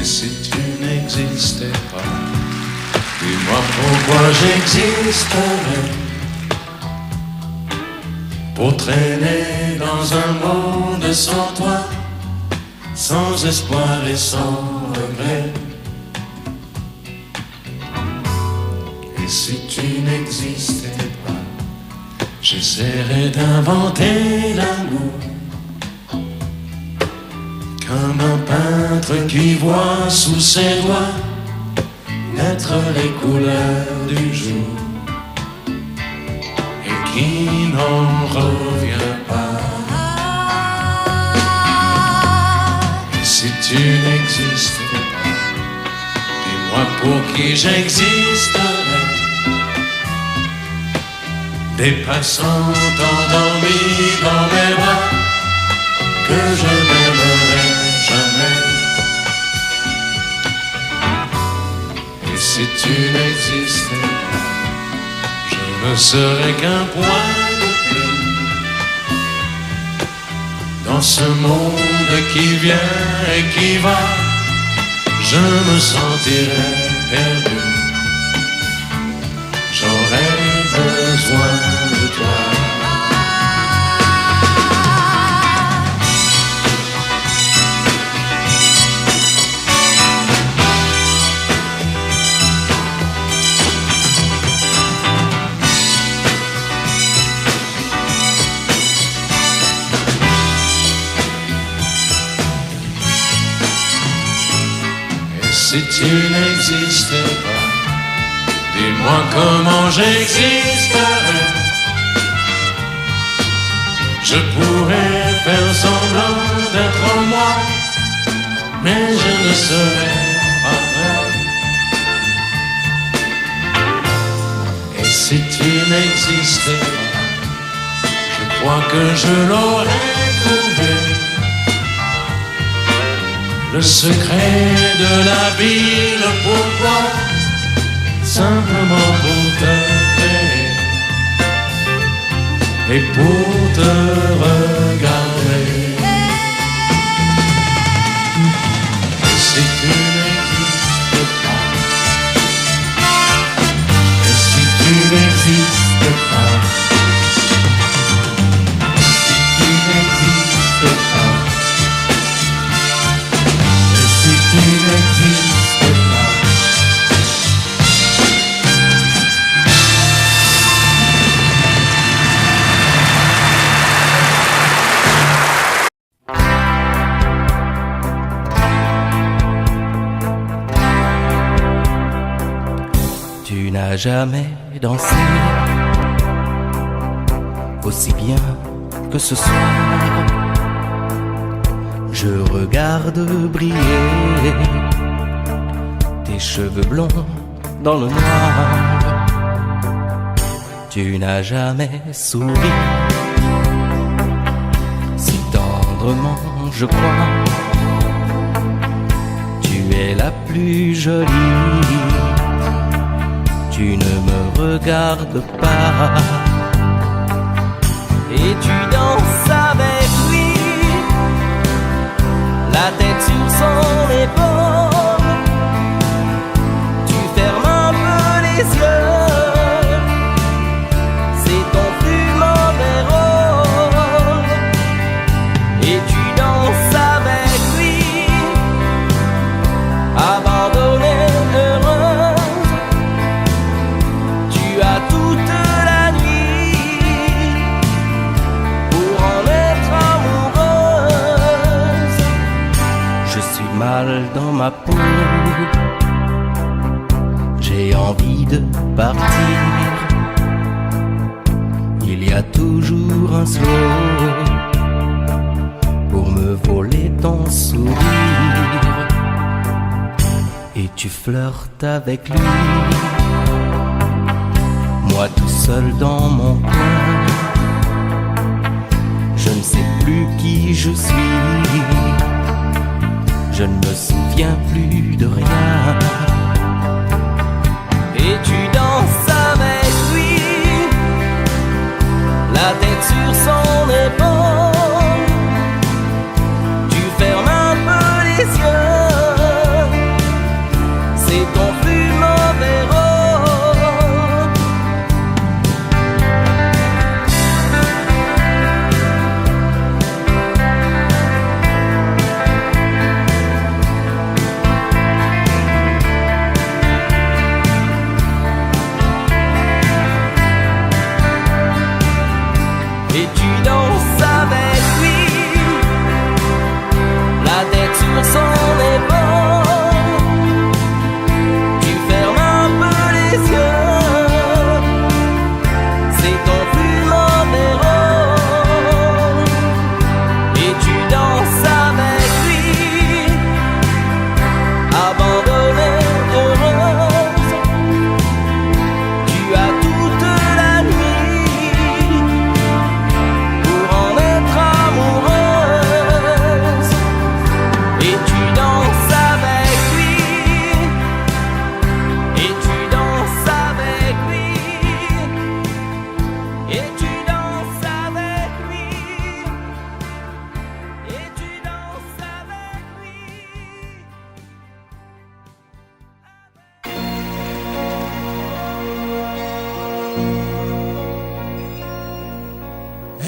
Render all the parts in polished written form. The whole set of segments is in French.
si tu n'existais pas, dis-moi pourquoi j'existerais. Pour traîner dans un monde sans toi, sans espoir et sans regret. Et si tu n'existais pas, j'essaierais d'inventer l'amour, comme un peintre qui voit sous ses doigts naître les couleurs du jour et qui n'en revient pas. Et si tu n'existais pas, dis-moi pour qui j'existerais. Des passants endormis dans mes bras que je n'aimerais jamais. Et si tu n'existais pas, je ne serais qu'un point de plus dans ce monde qui vient et qui va. Je me sentirais perdu, j'aurais besoin de toi. Si tu n'existais pas, dis-moi comment j'existerais. Je pourrais faire semblant d'être moi, mais je ne serais pas vrai. Et si tu n'existais pas, je crois que je l'aurais trouvé. Le secret de la vie, le pourquoi, simplement pour te créer et pour te regarder. Et si tu n'existes pas, et si tu n'existes pas, si tu n'existes pas, tu n'existes pas. Tu n'as jamais dansé aussi bien que ce soir. Je regarde briller tes cheveux blonds dans le noir. Tu n'as jamais souri si tendrement, je crois. Tu es la plus jolie. Tu ne me regardes pas et tu danses avec lui, la tête sur son épaule. Tu fermes un peu les yeux, c'est ton fumant rôle. Et tu danses avec lui, abandonnée, heureuse. Tu as toute la nuit pour en être amoureuse. Je suis mal dans ma peau, j'ai envie de partir. Il y a toujours un slow pour me voler ton sourire. Et tu flirtes avec lui, moi tout seul dans mon coin. Je ne sais plus qui je suis, je ne me souviens plus de rien. Et tu danses avec lui, la tête sur son épaule. Tu fermes un peu les yeux,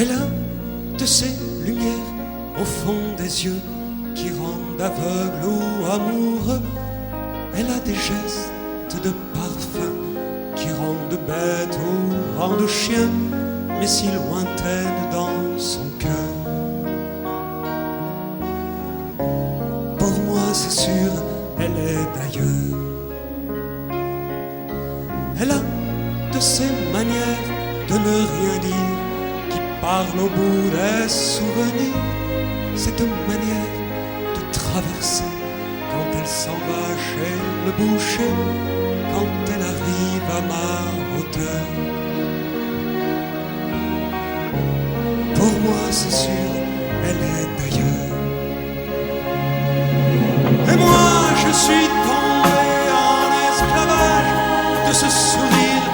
Elle a de ces lumières au fond des yeux qui rendent aveugle ou amoureux. Elle a des gestes de parfum qui rendent bête ou rendent chien, mais si lointaine dans son cœur. Pour moi c'est sûr, elle est d'ailleurs. Elle a de ces manières de ne rien dire qui parlent au bout des souvenirs. Cette manière de traverser quand elle s'en va chez le boucher, quand elle arrive à ma hauteur. Pour moi c'est sûr, elle est d'ailleurs. Et moi je suis tombé en esclavage de ce sourire,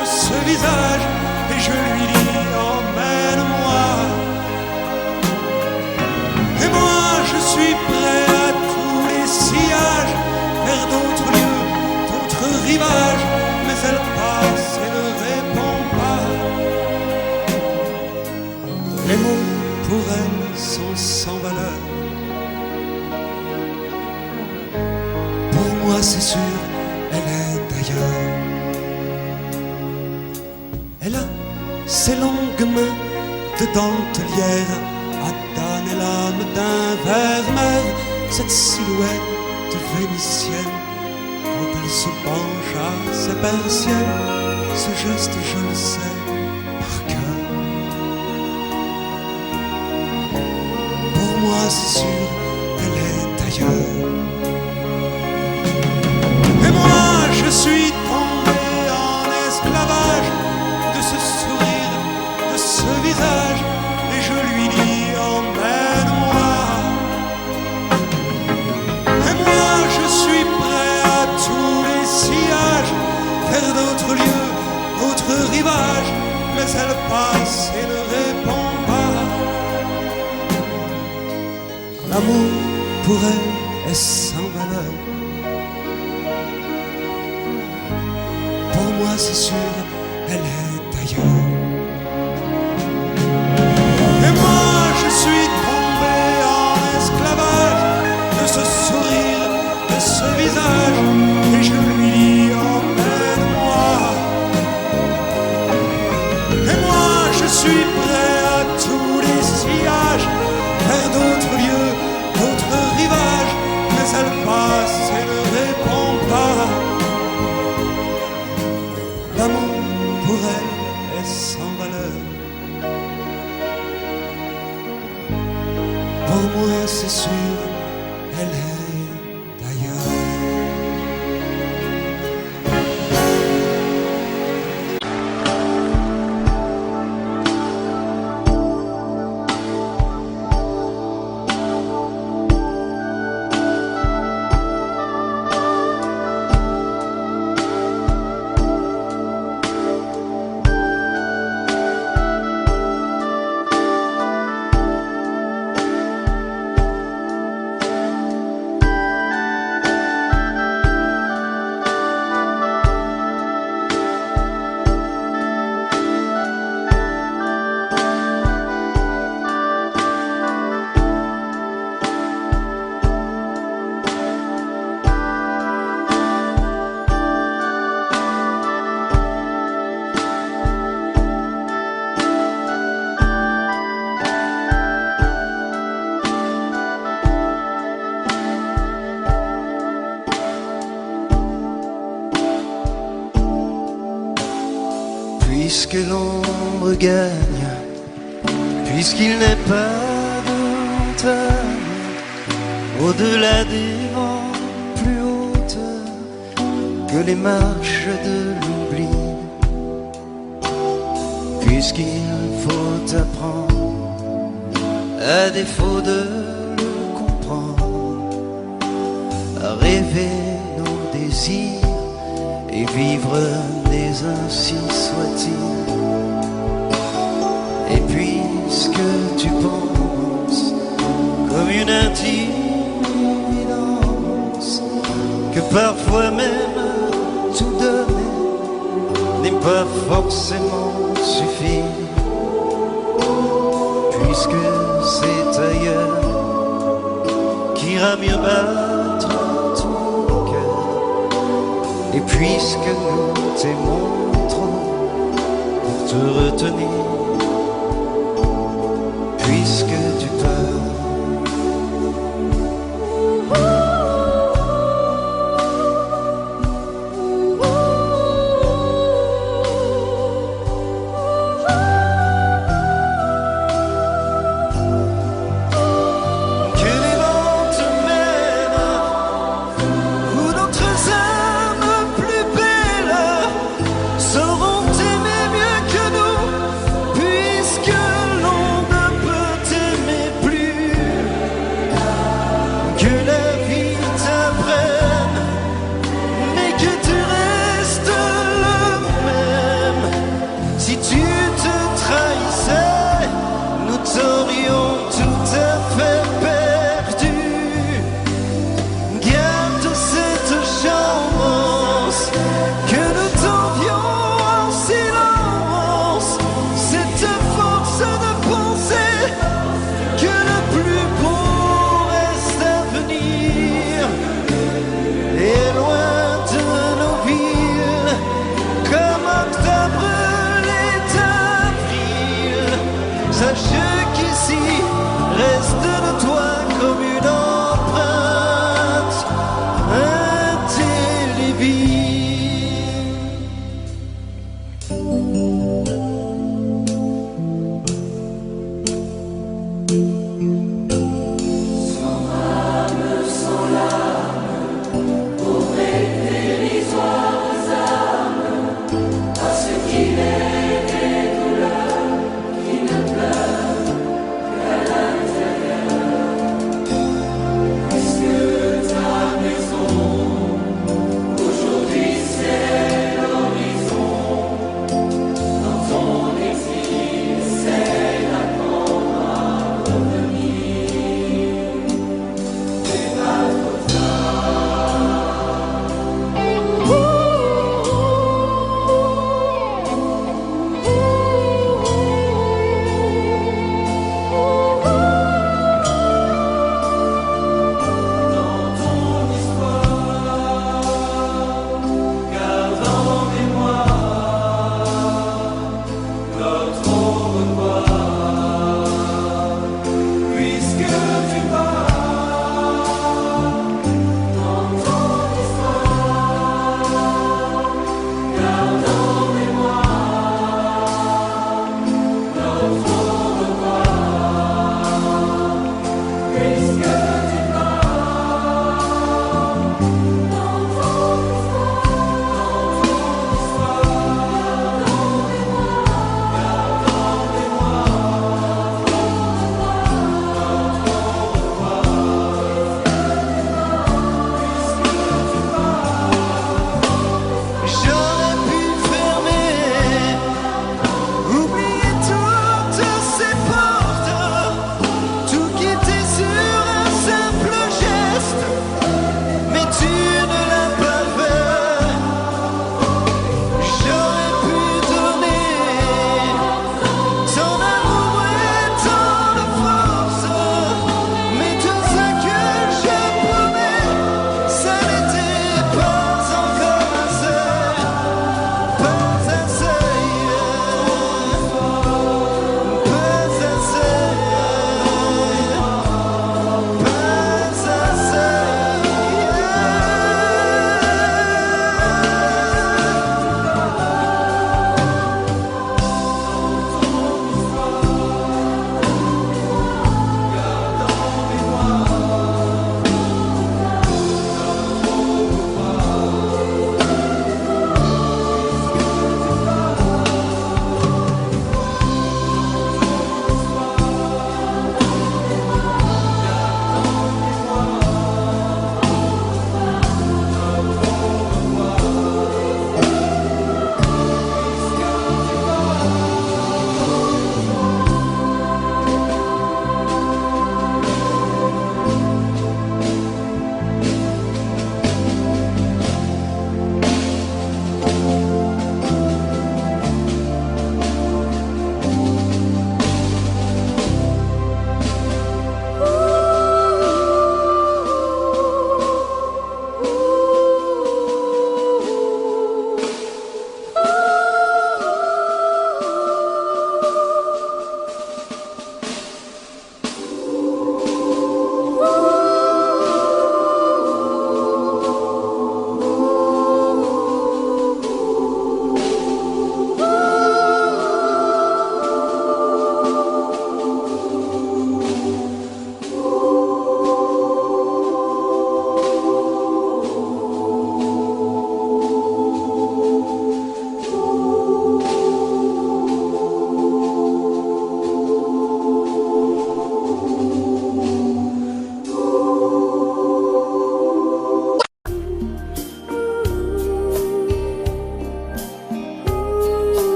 de ce visage, et je lui dis emmène-moi. Et moi je suis prêt à tous les sillages, vers d'autres lieux, d'autres rivages, mais elle passe et ne répond pas. Les mots pour elle sont sans valeur. Pour moi c'est sûr, elle est d'ailleurs. Elle a ses longues mains de dentelière, Adam et l'âme d'un vermeer, cette silhouette vénitienne. Quand elle se penche à ses persiennes, ce geste je le sais par cœur. Pour moi c'est sûr, elle est d'ailleurs. Et moi je suis tombé en esclavage de ce sourire, de ce visage, et je lui dis emmène-moi. Et moi je suis prêt à tous les sillages, vers d'autres lieux, d'autres rivages, mais elle passe et ne répond pas. L'amour pour elle est sans valeur. Pour moi c'est sûr, elle est d'ailleurs. Et moi je suis tombé en esclavage de ce sourire, de ce visage, et je lui dis emmène-moi. Et moi je suis prêt à tous les sillages, vers d'autres lieux, d'autres rivages, mais elle passe et ne répond pas. L'amour pour elle est sans valeur. Pour moi c'est sûr, elle est d'ailleurs. Puisque l'ombre gagne, puisqu'il n'est pas de montagne au-delà des vents plus hautes que les marches de l'oubli, puisqu'il faut apprendre, à défaut de le comprendre, à rêver nos désirs et vivre des ainsi soit-il. Et puisque tu penses comme une intime évidence que parfois même tout donner n'est pas forcément suffire, puisque c'est ailleurs qu'ira mieux battre ton cœur, et puisque nous t'aimons trop pour te retenir, puisque tu pars. Puis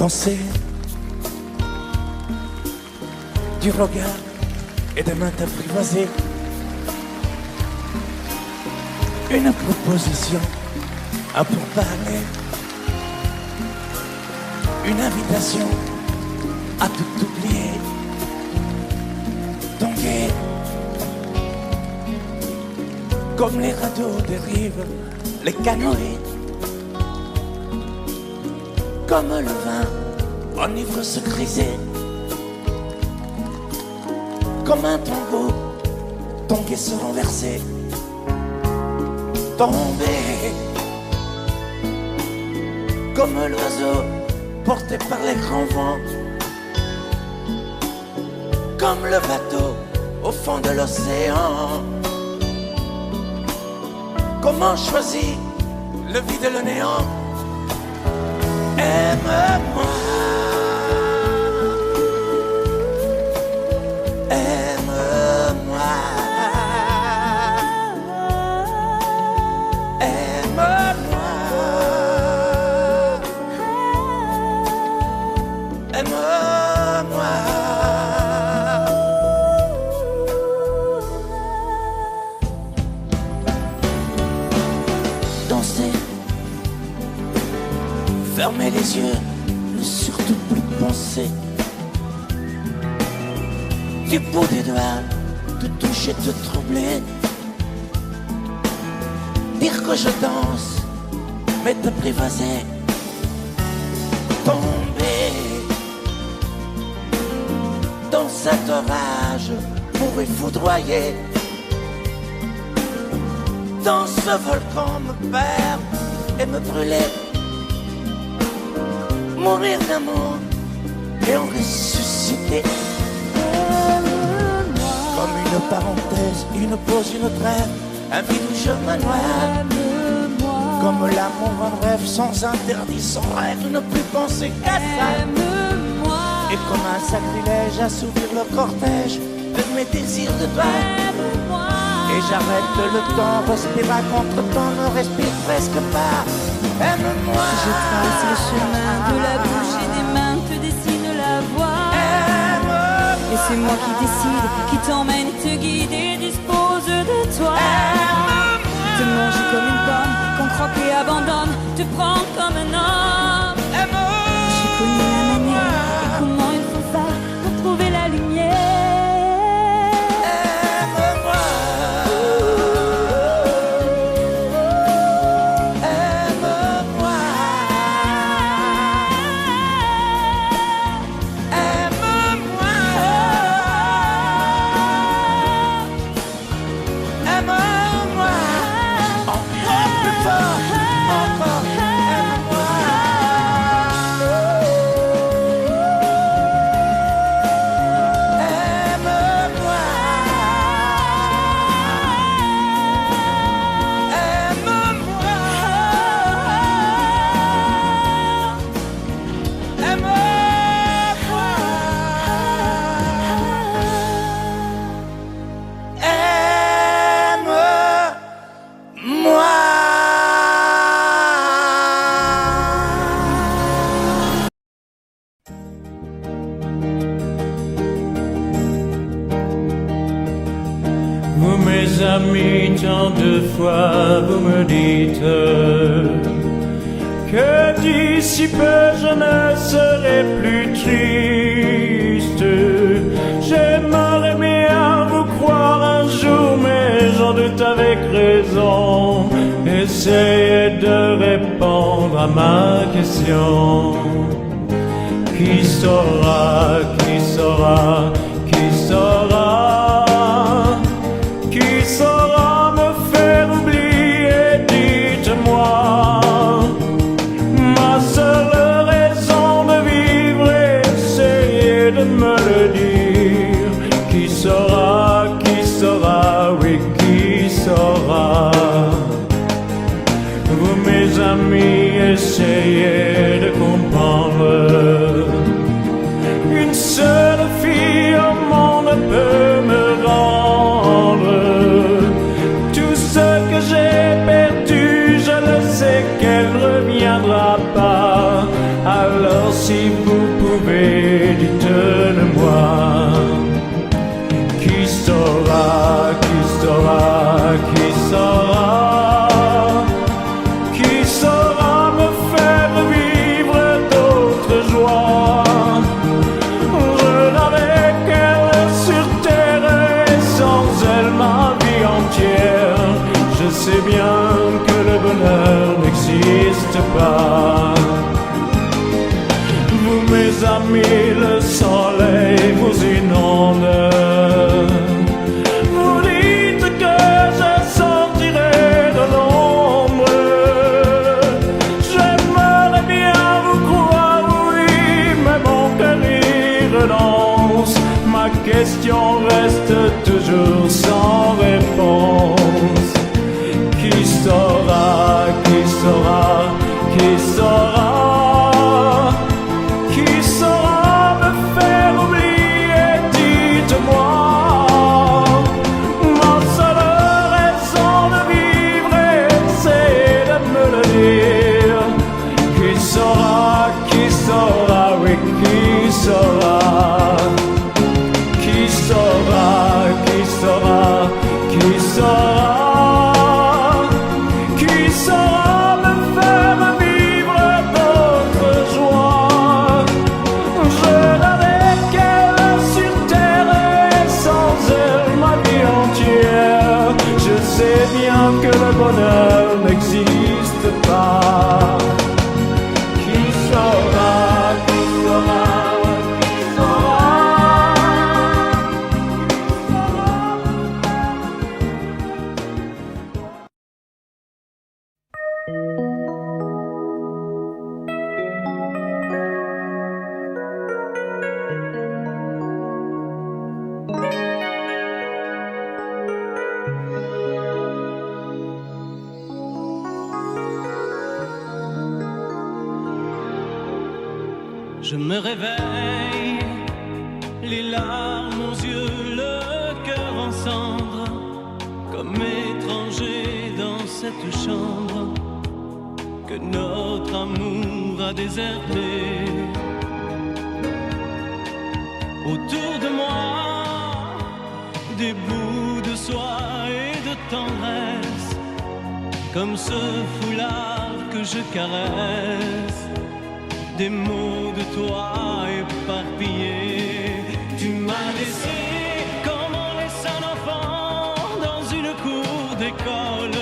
danser du regard et des mains apprivoisées. Une proposition à pourparler, une invitation à tout oublier. Tanguer comme les radeaux des rives, les canoës, comme le vin enivre se griser, comme un tombeau, tanguer se renverser, tomber comme l'oiseau porté par les grands vents, comme le bateau au fond de l'océan. Comment choisir le vide et le néant? Aime-moi, aime-moi, aime-moi, aime-moi. Danser, fermer les yeux, ne surtout plus penser. Du bout des doigts, te toucher, te troubler. Dire que je danse, mais t'apprivoiser. Tomber dans cet orage pour y foudroyer. Dans ce volcan me perdre et me brûler. Mourir d'amour et en ressusciter. Comme une parenthèse, une pause, une trêve, un vide où je me noie. Comme l'amour en rêve, sans interdit, sans règle, ne plus penser qu'à ça. Et comme un sacrilège, assouvir le cortège de mes désirs de toi. Et j'arrête le temps, respire à contre-temps, ne respire presque pas. Aime-moi. Je trace le chemin de la bouche et des mains, te dessine la voie. Et c'est moi qui décide, qui t'emmène, te guide et dispose de toi. Te mange comme une pomme, qu'on croque et abandonne, te prends comme un homme. J'ai connu la manière et comment il faut faire pour trouver la lumière. Vous mes amis, tant de fois vous me dites que d'ici peu je ne serai plus triste. J'aimerais bien vous croire un jour, mais j'en doute avec raison. Essayez de répondre à ma question. Qui saura, qui saura, qui saura? Qui saura me faire oublier, dites-moi. Ma seule raison de vivre, essayez de me le dire. Qui saura, oui, qui saura? Vous mes amis, essayez de comprendre. Une seule fille au monde peut me rendre tout ce que j'ai perdu. Je le sais qu'elle reviendra pas. Alors si pas. Vous mes amis, le soleil vous inonde. Vous dites que je sortirai de l'ombre. J'aimerais bien vous croire, oui, mais mon cœur y renonce. Ma question reste toujours sans réponse. Qui saura, qui saura, qui saura? Qui saura me faire oublier, dites-moi. Ma seule raison de vivre, c'est de me le dire. Qui saura, oui, qui saura? Qui saura, qui saura, qui saura? Qui saura me faire vivre d'autres joies? Je n'avais qu'elle sur terre et sans elle ma vie entière. Je sais bien que le bonheur n'existe pas. Qui saura, qui saura, qui saura? Je me réveille, les larmes aux yeux, le cœur en cendres, comme étranger dans cette chambre que notre amour a déserté. Autour de moi, des bouts de soie et de tendresse, comme ce foulard que je caresse. Des mots de toi éparpillés. Tu m'as laissé comme on laisse un enfant dans une cour d'école.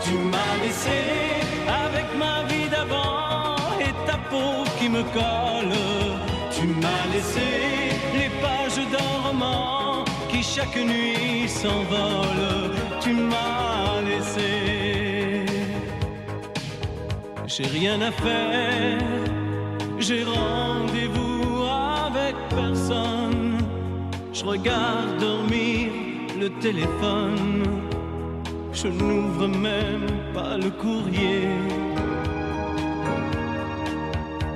Tu m'as laissé avec ma vie d'avant et ta peau qui me colle. Tu m'as laissé les pages d'un roman qui chaque nuit s'envolent. Tu m'as laissé. J'ai rien à faire. J'ai rendez-vous avec personne. Je regarde dormir le téléphone. Je n'ouvre même pas le courrier.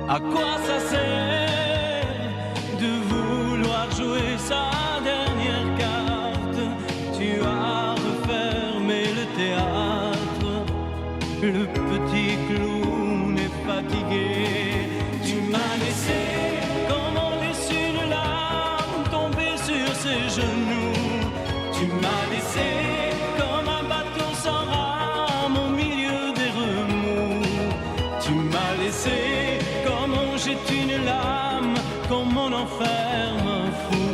À quoi ça sert de vouloir jouer sa dernière carte? Tu as refermé le théâtre. Le petit clown est fatigué. Tu m'as laissé comme on laisse une larme tomber sur ses genoux. Tu m'as laissé comme un bateau sans rame au milieu des remous. Tu m'as laissé comme on jette une lame, comme on enferme un fou.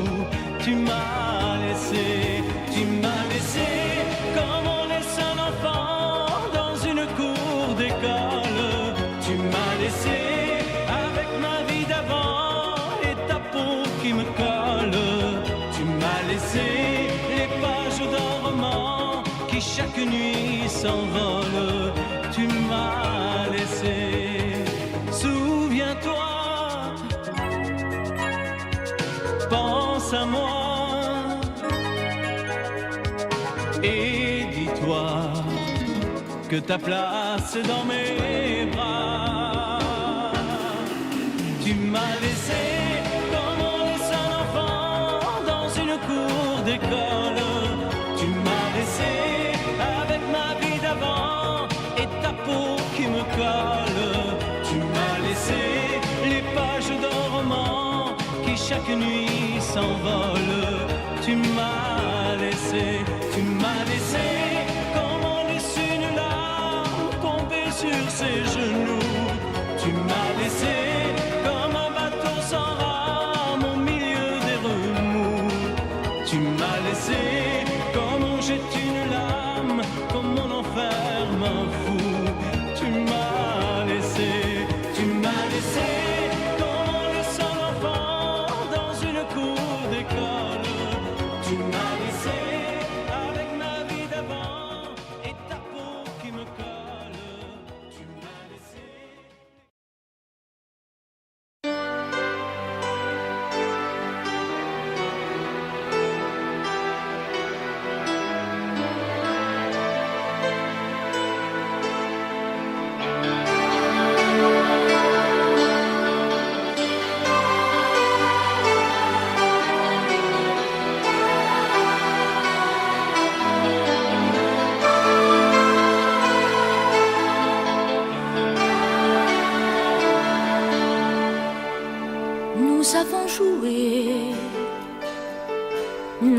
Tu m'as laissé comme on laisse un enfant dans une cour d'école. Tu m'as laissé avec ma vie d'avant et ta peau qui me colle. Tu m'as laissé les pages d'un roman qui chaque nuit s'envolent. Tu m'as laissé. Souviens-toi, pense à moi et dis-toi que ta place est dans mes bras. Tu m'as laissé comme on laisse un enfant dans une cour d'école. Tu m'as laissé avec ma vie d'avant et ta peau qui me colle. Tu m'as laissé les pages d'un roman qui chaque nuit s'envolent. Tu m'as laissé comme on laisse une larme tomber sur ses genoux. Tu m'as laissé comme un bateau sans rame au milieu des remous. Tu m'as laissé comme on jette une lame, comme on enferme un fou. Tu m'as laissé.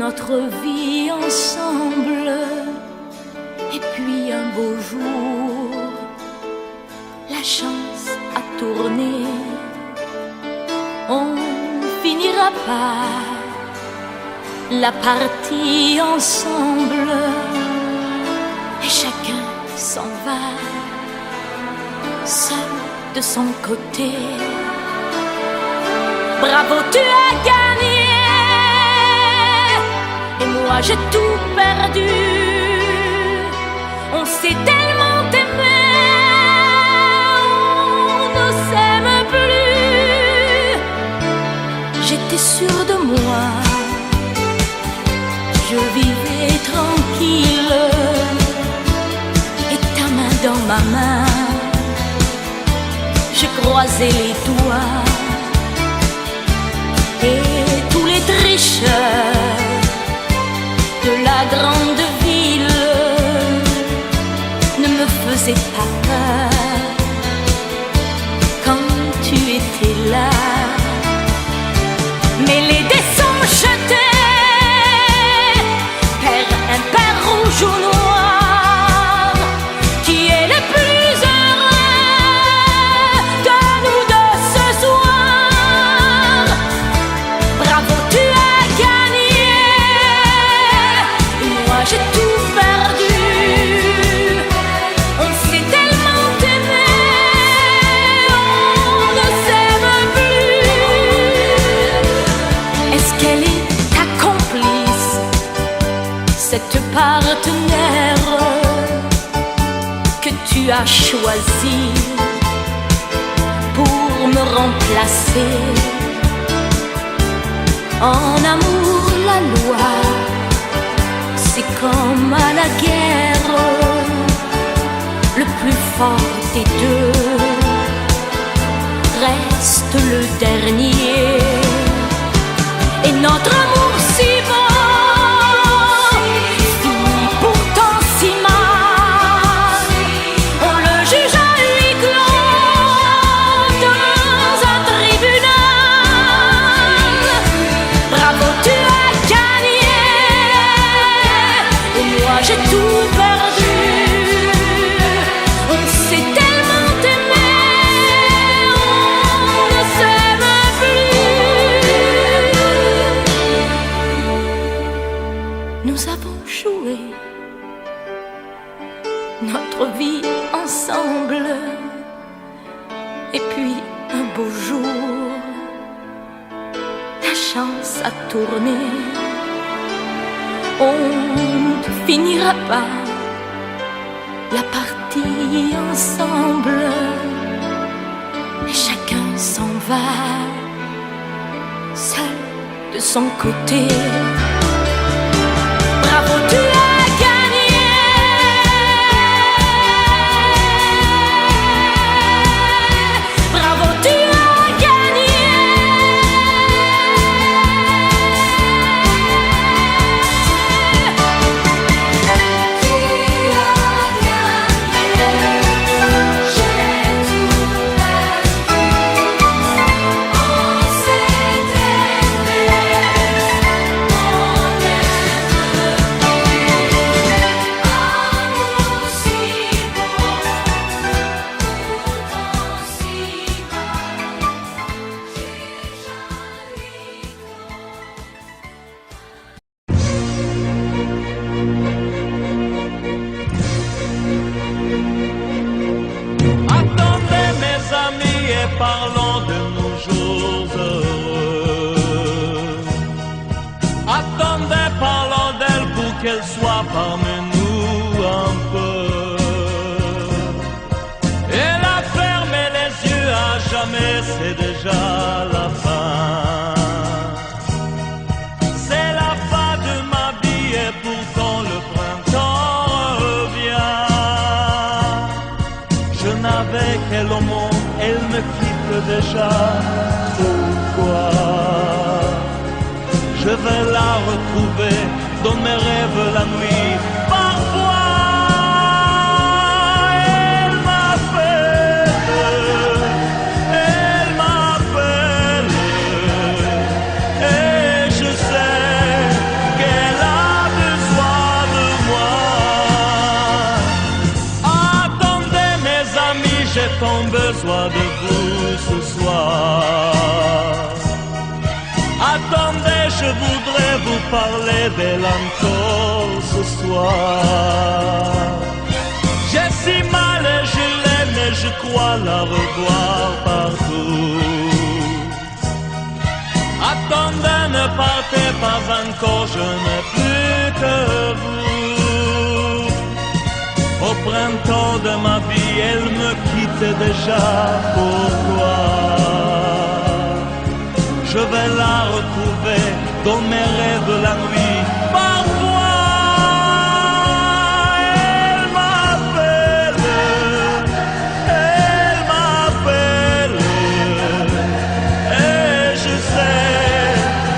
notre vie ensemble. Et puis un beau jour, la chance a tourné. On finira par la partie ensemble. Et chacun s'en va, seul de son côté. Bravo, tu as gagné. Et moi j'ai tout perdu. On s'est tellement aimé, on ne s'aime plus. J'étais sûre de moi, je vivais tranquille. Et ta main dans ma main, je croisais les doigts. Et tous les tricheurs de la grande ville ne me faisaient pas peur quand tu étais là. Mais les dés sont jetés, pair impair, rouge ou noir. Qui est le plus heureux de nous deux ce soir? Bravo, tu as gagné. Moi j'ai tout perdu. On s'est tellement aimé, on ne s'aime plus. Est-ce qu'elle est ta complice, cette partenaire que tu as choisi pour me remplacer? En amour, la loi, c'est comme à la guerre. Le plus fort des deux reste le dernier. Et notre amour si beau finit pourtant si mal. On le juge à huis clos dans un tribunal. Bravo, tu as gagné. Et moi j'ai tout perdu. On s'est tellement aimé, on ne s'aime plus. Nous avons joué notre vie ensemble. Et puis un beau jour, la chance a tourné. On ne finira pas la partie ensemble. Et chacun s'en va, seul de son côté. Bravo, tu as gagné. Bravo, tu as gagné. Attendez mes amis et parlons de nos jours heureux. Attendez, parlons d'elle pour qu'elle soit parmi nous un peu. Elle a fermé les yeux à jamais, c'est déjà la fin. C'est la fin de ma vie et pourtant le printemps revient. Je n'avais qu'elle au monde, elle me quitte déjà. Pourquoi? Je vais la retrouver dans mes rêves la nuit. Parfois, elle m'appelle, et je sais qu'elle j'ai tant besoin de vous ce soir. Attendez, je voudrais vous parler d'elle encore ce soir. J'ai si mal et je l'aime et je crois la revoir partout. Attendez, ne partez pas encore, je n'ai plus que vous. Au printemps de ma vie, elle me quitte déjà, pourquoi? Je vais la retrouver dans mes rêves la nuit. Parfois, elle m'appelle, et je sais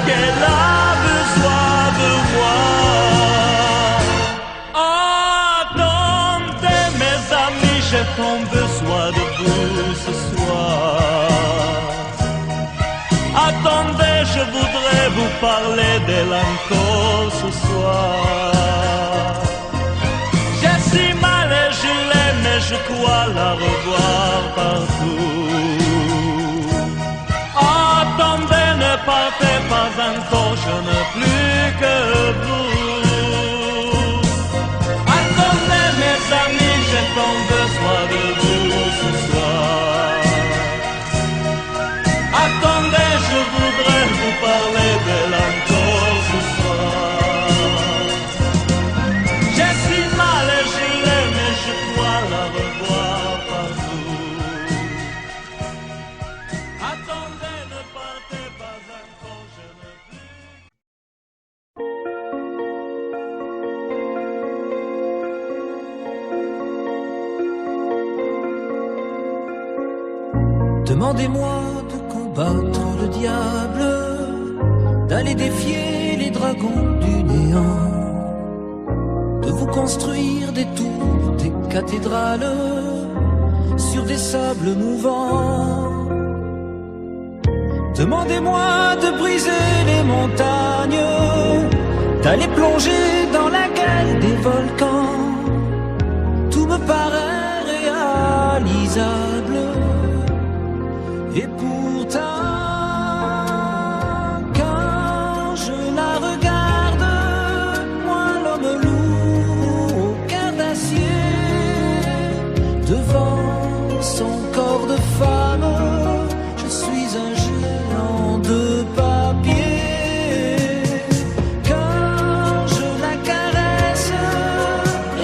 qu'elle a besoin de moi. Attendez mes amis, j'ai tant besoin de vous ce soir. Attendez, je voudrais vous parler d'elle encore ce soir. J'ai si mal et je l'aime et je crois la revoir partout. Attendez, ne partez pas encore, je n'ai plus que vous. Attendez mes amis, j'ai tant besoin de vous ce soir. Attendez, je voudrais vous parler d'elle encore ce soir. J'ai si mal et je l'aime et je crois la revoir partout. Attendez, ne partez pas encore, je ne plus. Demandez-moi de combattre le diable, d'aller défier les dragons du néant, de vous construire des tours, des cathédrales sur des sables mouvants. Demandez-moi de briser les montagnes, d'aller plonger dans la gueule des volcans. Tout me paraît réalisable. Et pourtant, quand je la regarde, moi l'homme lourd au cœur d'acier, devant son corps de femme, je suis un géant de papier. Quand je la caresse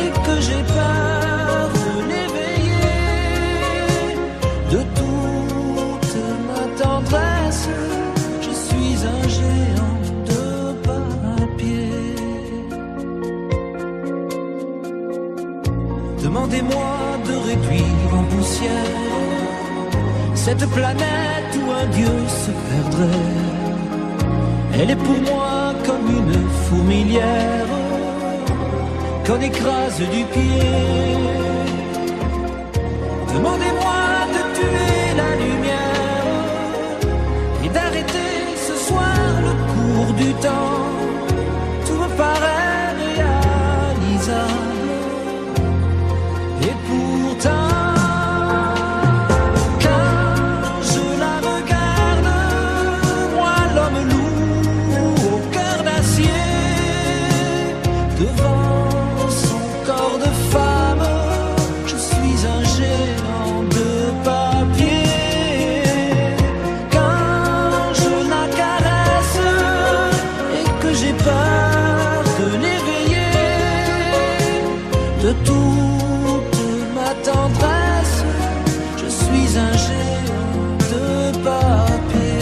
et que j'ai peur de l'éveiller, de toute ma tendresse, je suis un géant de papier. Demandez-moi de réduire en poussière cette planète où un dieu se perdrait. Elle est pour moi comme une fourmilière qu'on écrase du pied. Demandez-moi de tuer la lumière et d'arrêter ce soir le cours du temps. Tout me paraît réalisable. Et pourtant, de toute ma tendresse, je suis un géant de papier.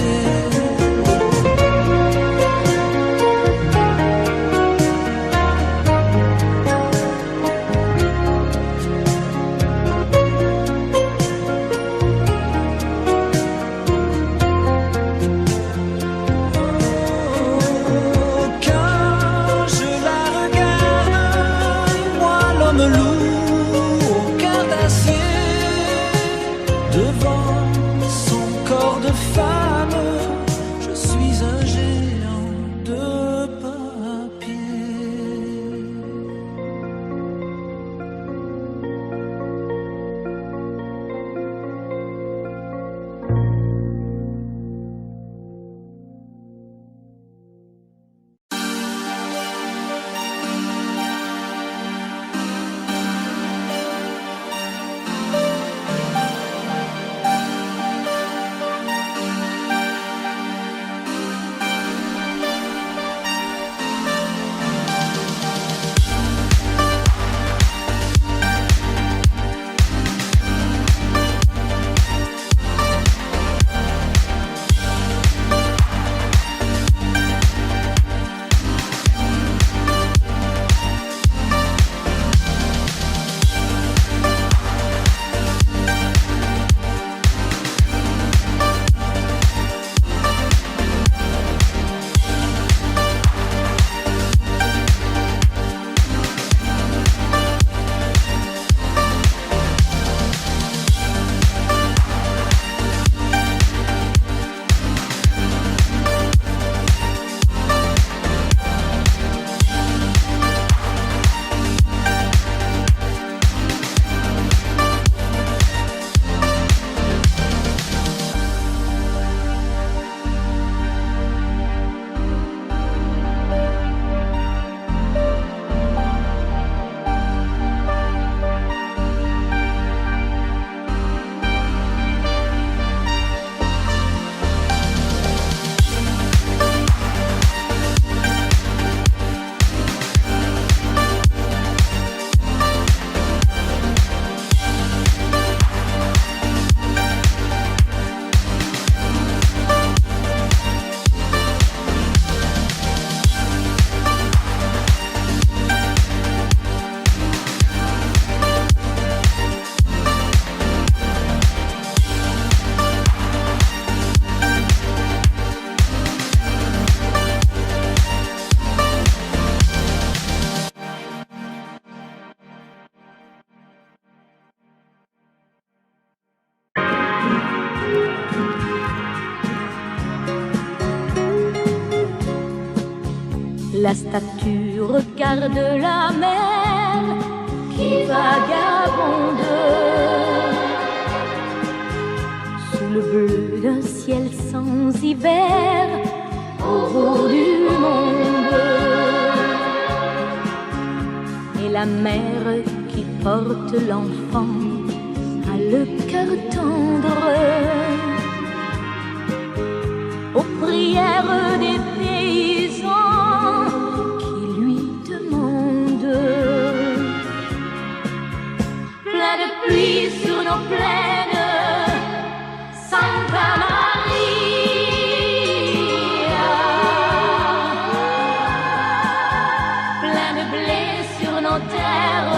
La statue regarde la mer qui vagabonde sous le bleu d'un ciel sans hiver au bout du monde. Et la mère qui porte l'enfant a le cœur tendre aux prières des paysans qui lui demandent. Plein de pluie sur nos plaines, Santa Maria. Plein de blé sur nos terres,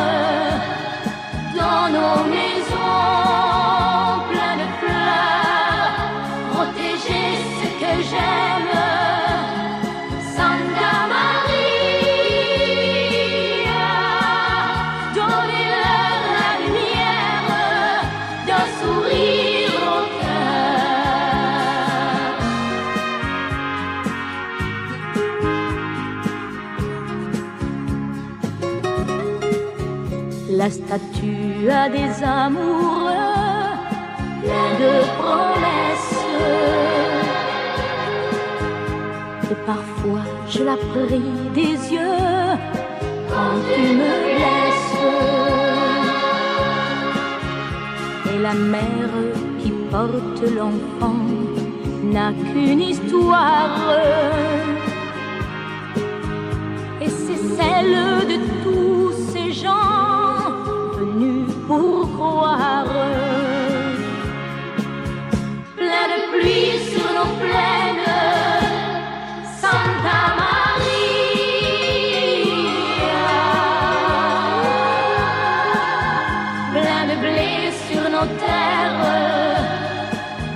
dans nos maisons, plein de fleurs, protéger ce que j'aime. Santa Maria, donnez-leur la lumière d'un sourire au cœur. La statue a des amoureux plein de promesses. Et parfois je la prie des yeux quand tu me laisses. Et la mère qui porte l'enfant n'a qu'une histoire, et c'est celle de tous ces gens venus pour croire. Plein de pluie sur nos plaines, Santa Maria. Plein de blé sur nos terres,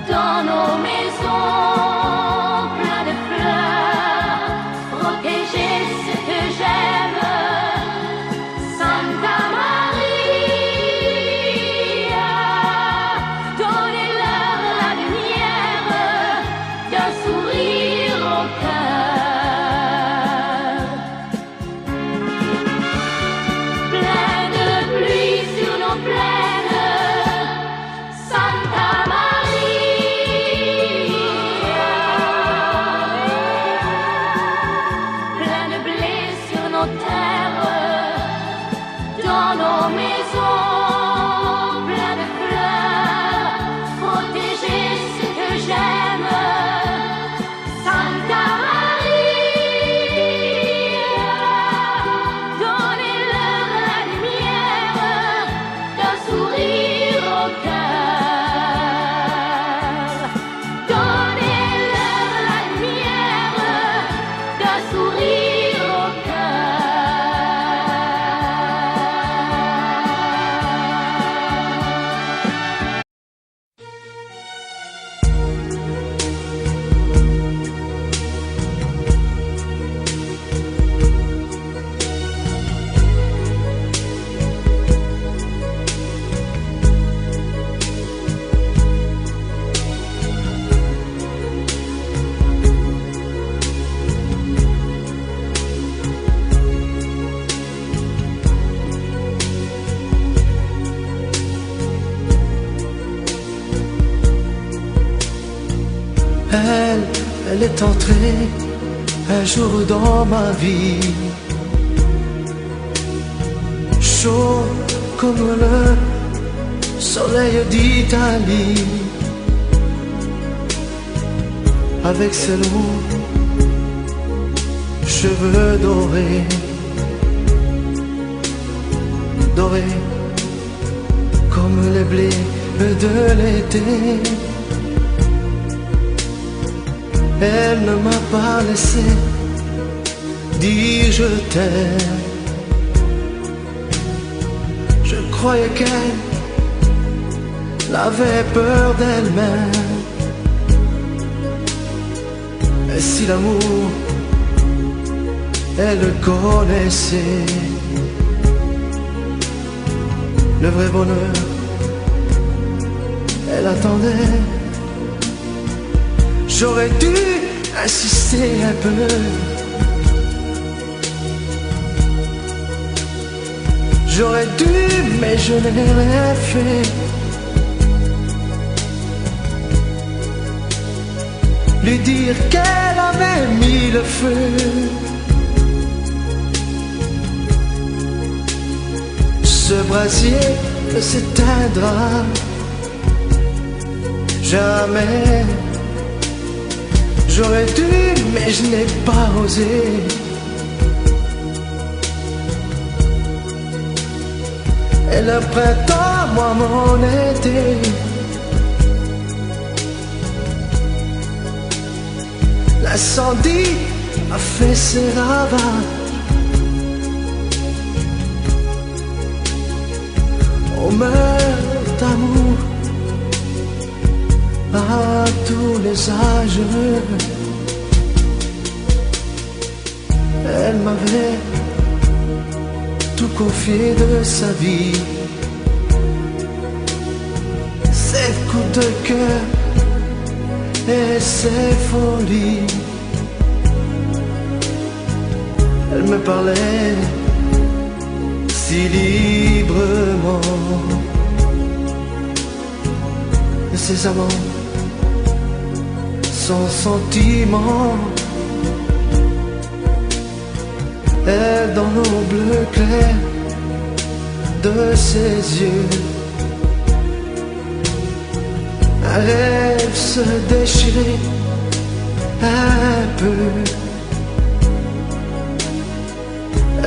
dans nos maisons, plein de fleurs, protéger ce que j'aime. Santa Maria, donnez-leur la lumière d'un sourire au cœur. Plein de pluie sur nos plaines, Santa Maria. Plein de blé sur nos terres, dans nos maisons, plein de fleurs, protéger ce que j'aime. Santa Maria, donnez-leur la lumière d'un sourire au cœur. Donnez-leur la lumière d'un sourire au Elle est entrée un jour dans ma vie, chaud comme le soleil d'Italie, avec ses longs cheveux dorés, dorés comme les blés de l'été. Elle ne m'a pas laissé dire je t'aime. Je croyais qu'elle avait peur d'elle-même. Et si l'amour, elle le connaissait, le vrai bonheur, elle attendait. J'aurais dû insister un peu, J'aurais dû, mais je n'ai rien fait. Lui dire qu'elle avait mis le feu. Ce brasier ne s'éteindra jamais. J'aurais dû, mais je n'ai pas osé. Et le printemps, moi mon été, l'incendie a fait ses ravages. On meurt d'amour à tous les âges. Elle m'avait tout confié de sa vie, ses coups de cœur et ses folies. Elle me parlait si librement de ses amants, sans sentiment. Et dans l'eau bleu clair de ses yeux, un rêve se déchirait un peu.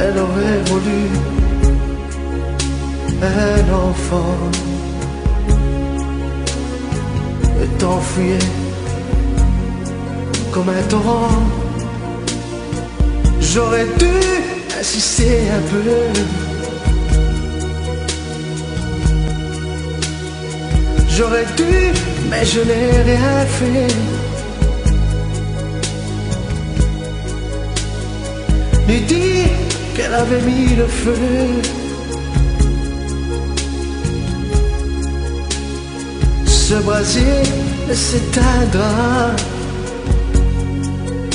Elle aurait voulu un enfant et t'enfuyait comme un torrent. J'aurais dû insister un peu. J'aurais dû, mais je n'ai rien fait. Lui dire qu'elle avait mis le feu. Ce brasier ne s'éteindra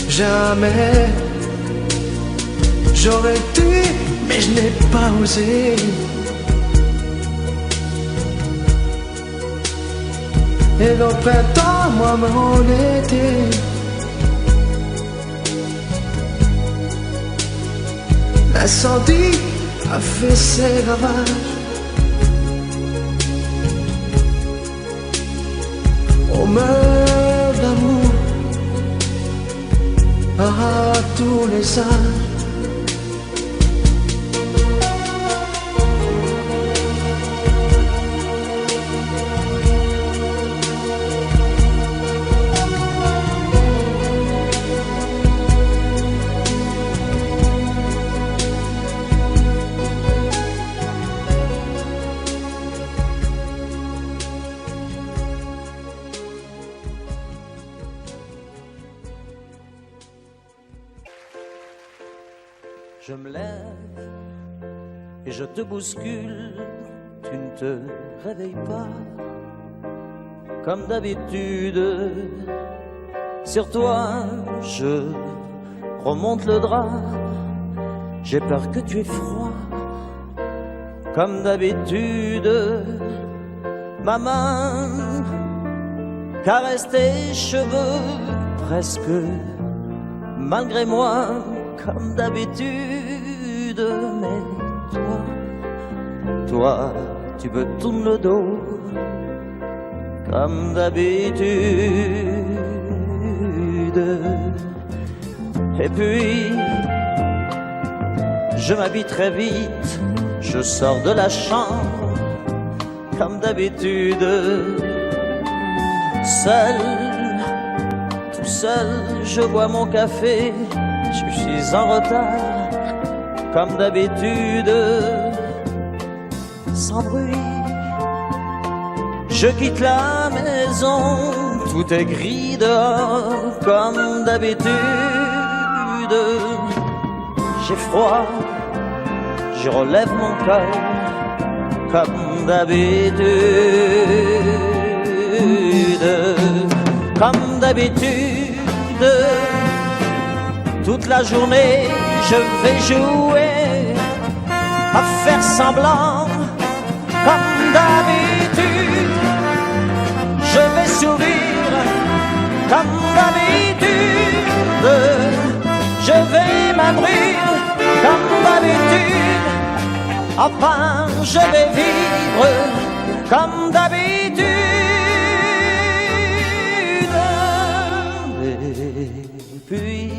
jamais. J'aurais dû, mais je n'ai pas osé. Et le printemps, moi mon été, l'incendie a fait ses ravages. On meurt d'amour à tous les âges. Je me lève et je te bouscule, tu ne te réveilles pas. Comme d'habitude, sur toi je remonte le drap. J'ai peur que tu aies froid. Comme d'habitude, ma main caresse tes cheveux presque malgré moi. Comme d'habitude, mais toi, tu me tournes le dos. Comme d'habitude. Et puis, je m'habille très vite, je sors de la chambre. Comme d'habitude, seul, tout seul, je bois mon café. Je suis en retard, comme d'habitude, sans bruit. Je quitte la maison, tout est gris dehors, comme d'habitude. J'ai froid, je relève mon cœur, comme d'habitude. Comme d'habitude, toute la journée je vais jouer à faire semblant comme d'habitude. Je vais sourire comme d'habitude. Je vais m'abrir comme d'habitude. Enfin, je vais vivre comme d'habitude. Et puis,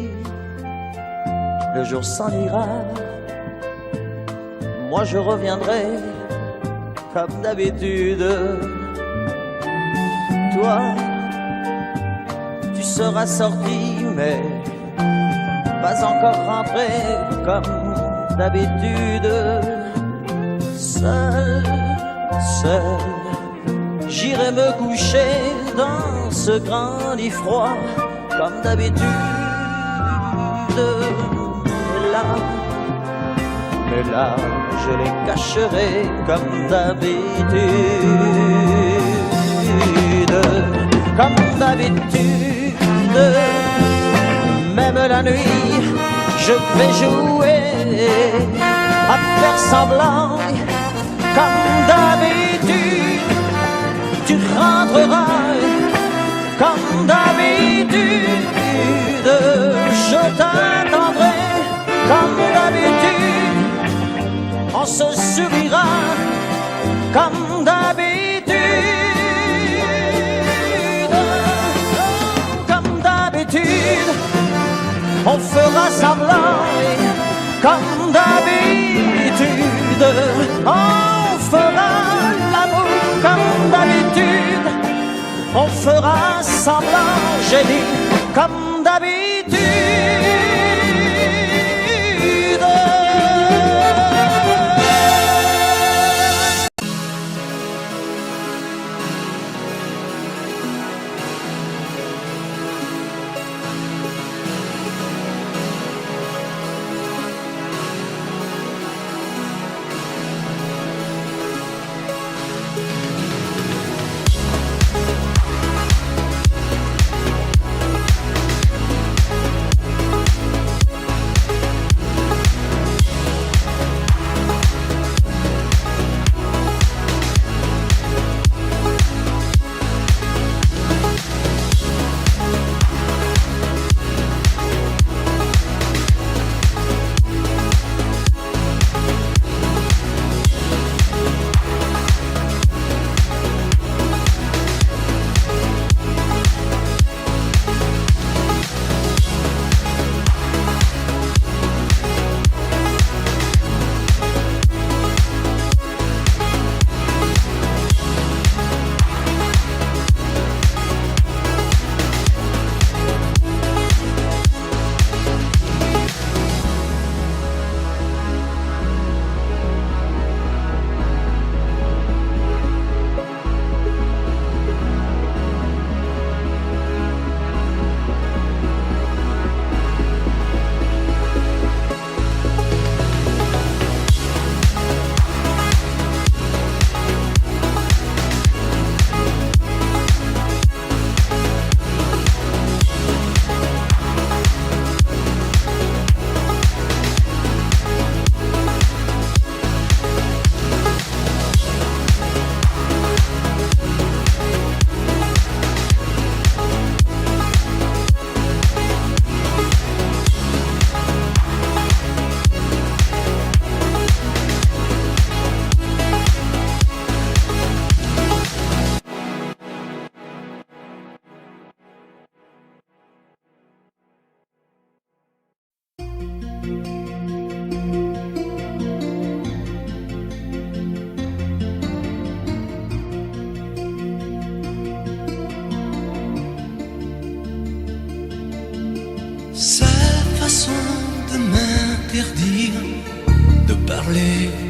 le jour s'en ira. Moi je reviendrai comme d'habitude. Toi, tu seras sorti, mais pas encore rentré comme d'habitude. Seul, seul, j'irai me coucher dans ce grand lit froid comme d'habitude. Mais là, je les cacherai comme d'habitude. Comme d'habitude, même la nuit, je vais jouer à faire semblant comme d'habitude. Tu rentreras comme d'habitude. Je t'attendrai comme d'habitude. On se sourira comme d'habitude. Comme d'habitude, on fera semblant comme d'habitude. On fera l'amour comme d'habitude. On fera semblant, j'ai dit, comme d'habitude.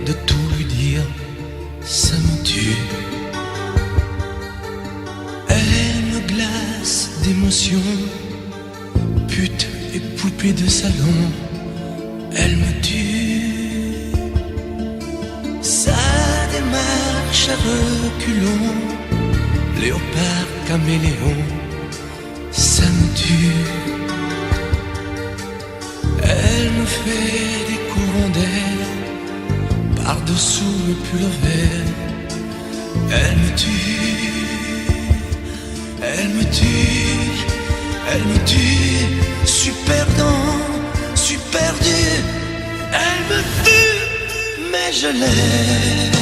De tout lui dire, ça me tue. Elle me glace d'émotion, pute et poupée de salon, elle me tue. Sa démarche à reculons, léopard caméléon, ça me tue. Elle me fait des courants d'air par-dessous le pull vert. Elle me tue, elle me tue, elle me tue. Suis perdant, suis perdu. Elle me tue, mais je l'aime.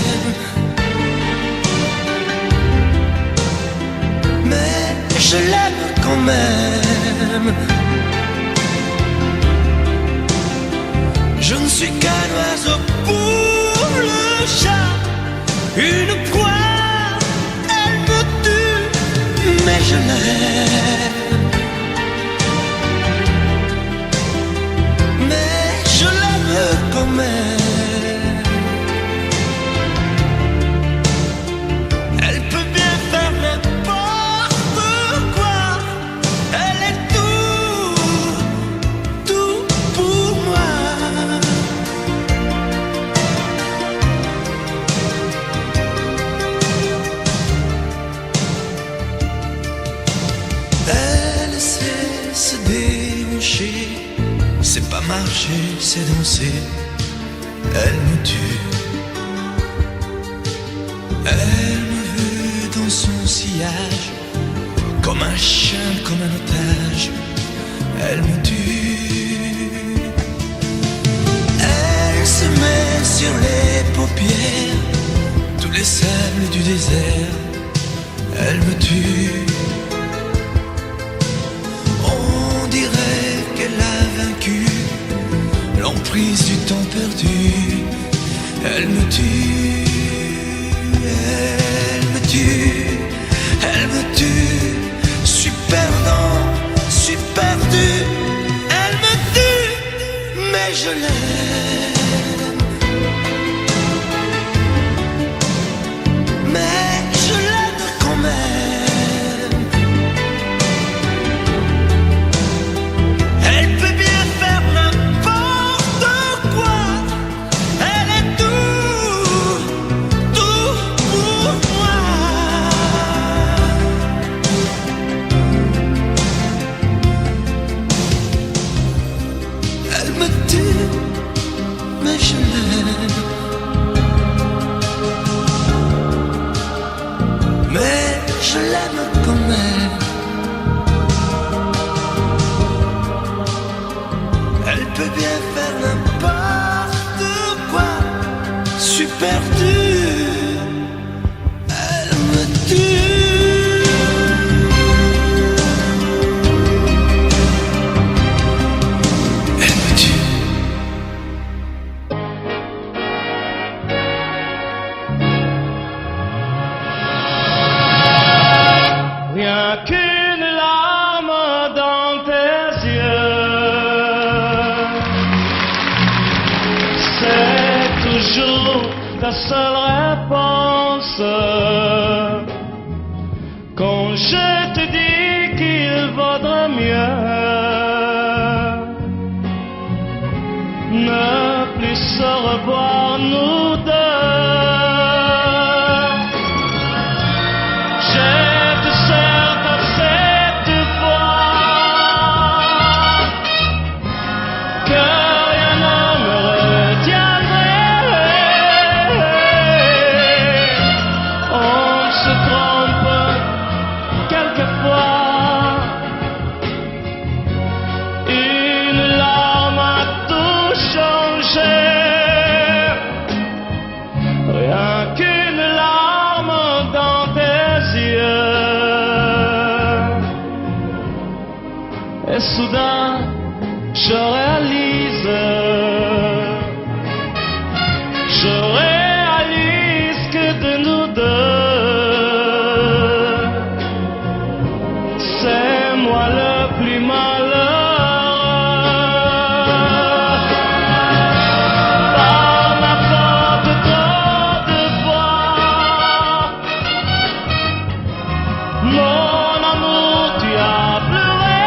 Mais je l'aime quand même. Je ne suis qu'un oiseau pour le chat, une proie, elle me tue, mais je l'aime. Mais je l'aime quand même. Elle peut bien faire n'importe quoi, elle est tout pour moi. Elle sait se déhancher, c'est pas marcher, c'est danser. Elle me tue. Elle me veut dans son sillage, comme un chien, comme un otage. Elle me tue. Elle se met sur les paupières tous les sables du désert. Elle me tue. On dirait qu'elle a vaincu l'emprise du temps perdu. Elle me tue, elle me tue, elle me tue. Suis perdant, suis perdu. Elle me tue, mais je l'aime. Mais je l'aime quand même. Elle peut bien faire n'importe quoi. Elle est tout pour moi. Elle me tue, mais je l'aime. Mais je l'aime quand même. Elle peut bien faire n'importe quoi. Suis perdu. Elle me tue. Elle me tue. Rien qu'une larme dans tes yeux, c'est toujours ta seule réponse. Quand je te dis qu'il vaudrait mieux ne plus se revoir nous deux. Je te serre dans cette voix que rien ne me retiendrait. On se trompe quelquefois. Une larme a tout changé. Rien qu'une larme dans tes yeux. Et soudain, je réalise que de nous deux, c'est moi le plus malheureux. Par ma faute, trop de fois, mon amour, tu as pleuré.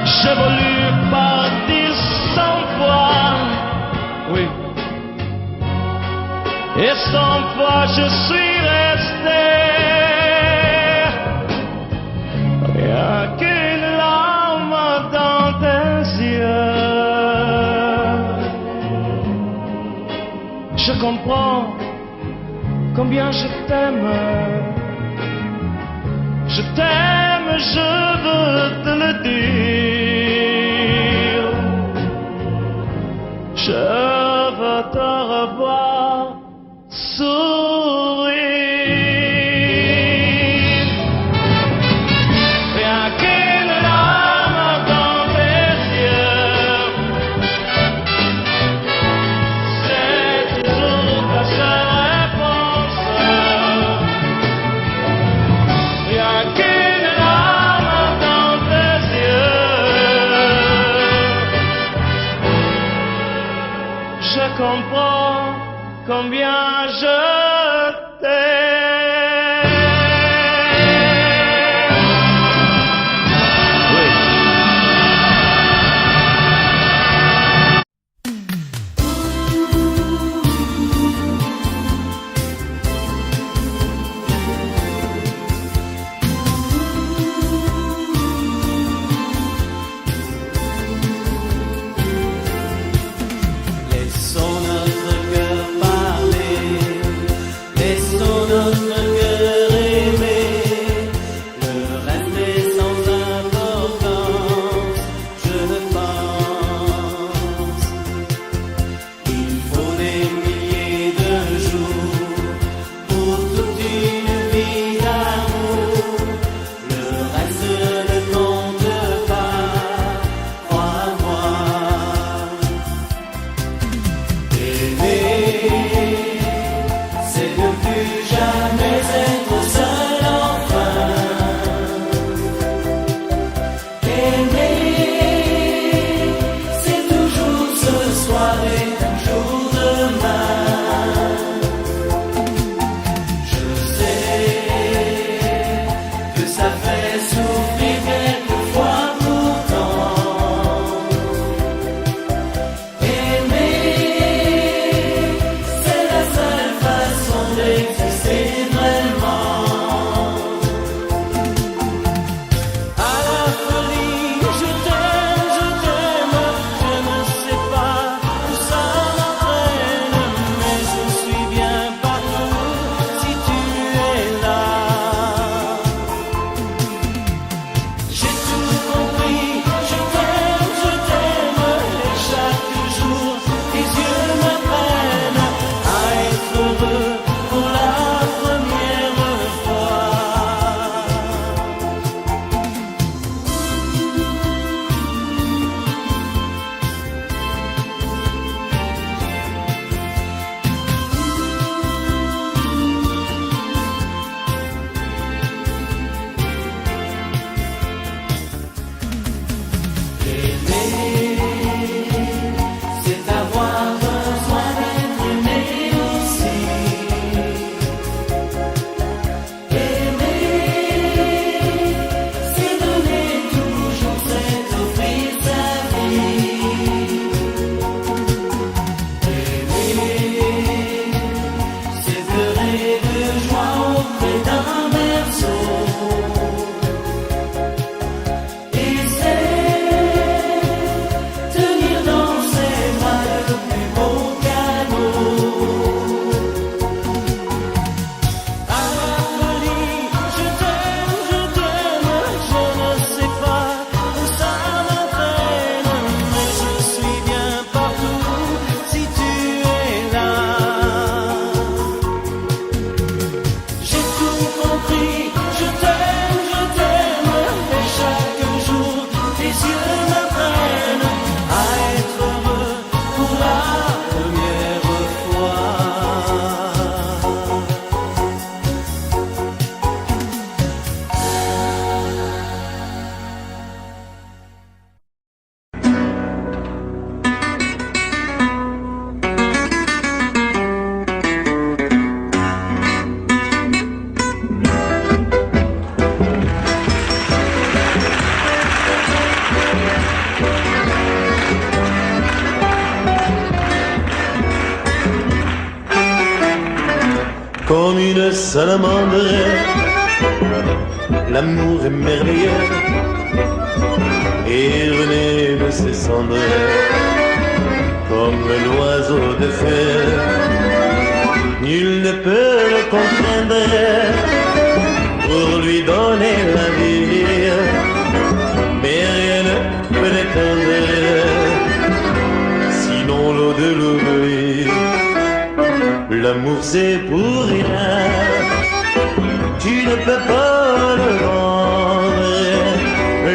J'ai voulu partir 100 fois, oui, et 100 fois je suis resté. Rien qu'une larme dans tes yeux. comprends combien je t'aime. Je t'aime, je veux te le dire. Je veux te revoir sourire. Rien qu'une larme dans tes yeux, c'est toujours ta seule réponse. Rien qu'une larme dans tes yeux, je comprends combien je t'aime. Oui. Laissons notre cœur parler, laissons notre cœur aimer. Le reste est sans importance, je le pense. Il faut des milliers de jours pour toute une vie d'amour. Le reste ne compte pas, crois-moi. Aimer, c'est ne plus jamais être seul enfin. Aimer, c'est toujours ce soir et toujours demain. Je sais que ça fait souffrir quelquefois pourtant. Aimer, c'est la seule façon d'exister vraiment. À la folie, je t'aime, je ne sais pas où ça m'entraîne, mais je suis bien partout si tu es là. J'ai tout compris, je t'aime, et chaque jour tes yeux m'apprennent à être heureux pour la première fois. Aimer, c'est avoir besoin d'être aimé aussi. Aimer, c'est donner toujours, c'est offrir sa vie. Aimer, c'est pleurer de joie auprès d'un berceau. Et c'est tenir dans ses bras le plus beau cadeau. À la folie, je t'aime, je ne sais pas où ça m'entraîne, mais je suis bien partout si tu es là. J'ai tout compris, je t'aime, et chaque jour tes yeux m'apprennent à être heureux pour la première fois. Comme une salamandre, l'amour est merveilleux, et renaît de ses cendres, comme l'oiseau de fer. Nul ne peut le contraindre pour lui donner la vie, mais rien ne peut l'éteindre, sinon l'eau de l'oubli. L'amour c'est pour rien, tu ne peux pas le vendre.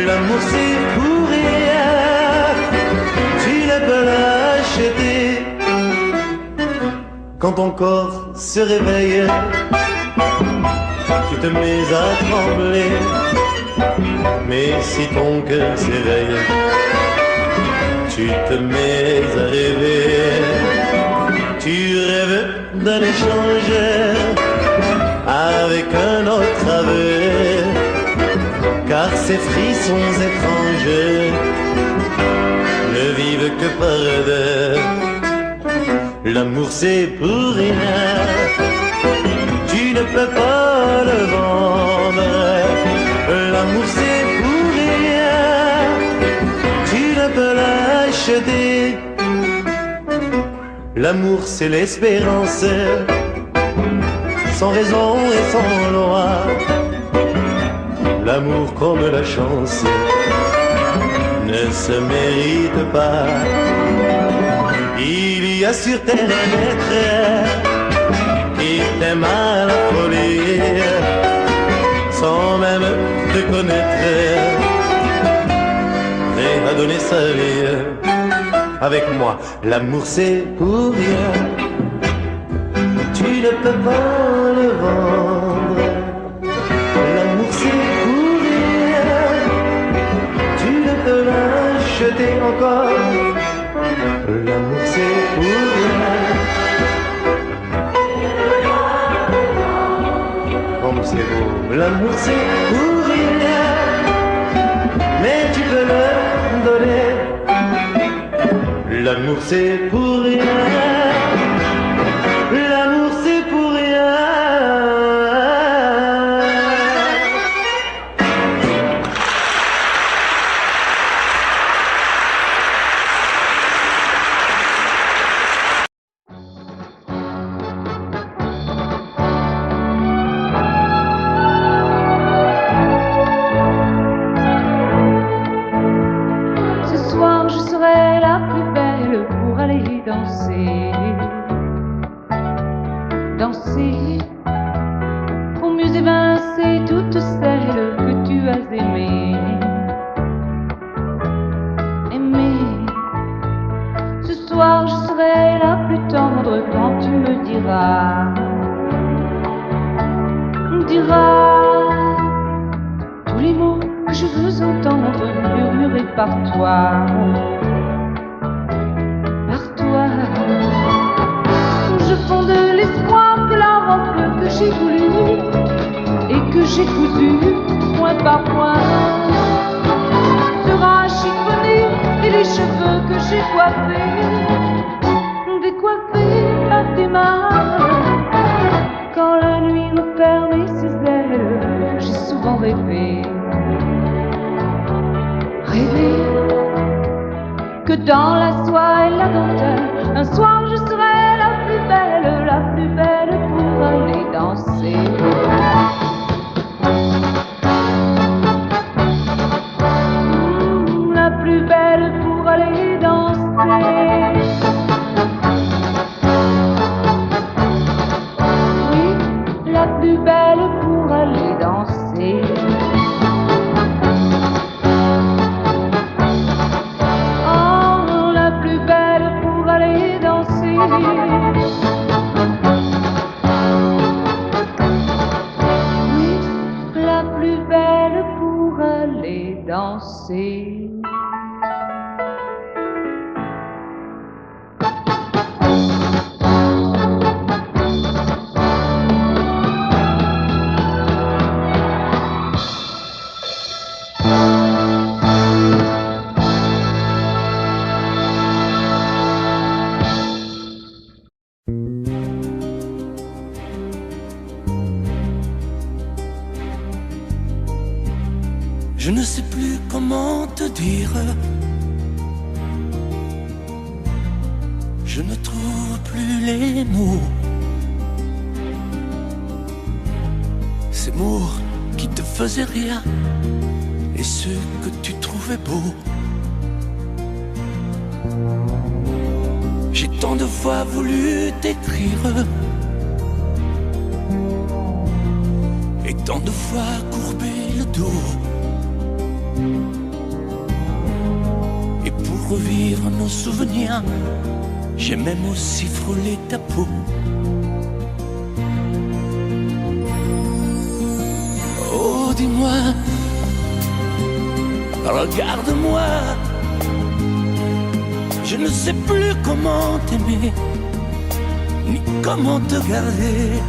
L'amour c'est pour rien, tu ne peux l'acheter. Quand ton corps se réveille, tu te mets à trembler. Mais si ton cœur s'éveille, tu te mets à rêver. Tu rêves d'un échange avec un autre aveu, car ces frissons étranges ne vivent que par deux. L'amour c'est pour rien, tu ne peux pas le vendre. L'amour c'est pour rien, tu ne peux l'acheter. L'amour c'est l'espérance, sans raison et sans loi. L'amour comme la chance ne se mérite pas. Il y a sur terre un être qui t'aime à la folie, sans même te connaître, prêt à donner sa vie. Avec moi, l'amour c'est pour rien, tu ne peux pas le vendre. L'amour c'est pour rien, tu ne peux l'acheter encore. L'amour c'est pour rien, comme c'est beau. L'amour c'est pour rien, mais tu peux le donner. L'amour c'est pour rien, l'amour c'est pour rien. Ce soir je serai la plus belle pour aller danser, danser, pour mieux évincer toutes celles que tu as aimées, aimées. Ce soir je serai la plus tendre quand tu me diras, tous les mots que je veux entendre murmurés par toi. Je fonde l'espoir que la robe que j'ai voulue et que j'ai cousue point par point sera chiffonnée, et les cheveux que j'ai coiffés décoiffés à tes mains. Quand la nuit referme ses ailes, j'ai souvent rêvé que dans la soie et la dentelle, un soir je serai la plus belle pour aller danser. La plus belle pour aller danser. Oui, la plus belle pour aller danser. Oui, la plus belle pour aller danser. Je ne sais plus comment te dire. Je ne trouve plus les mots. ces mots qui te faisaient rien et ceux que tu trouvais beaux. J'ai tant de fois voulu t'écrire et tant de fois courbé le dos. Et pour revivre nos souvenirs, j'ai même aussi frôlé ta peau. Oh, dis-moi, regarde-moi, je ne sais plus comment t'aimer, ni comment te garder.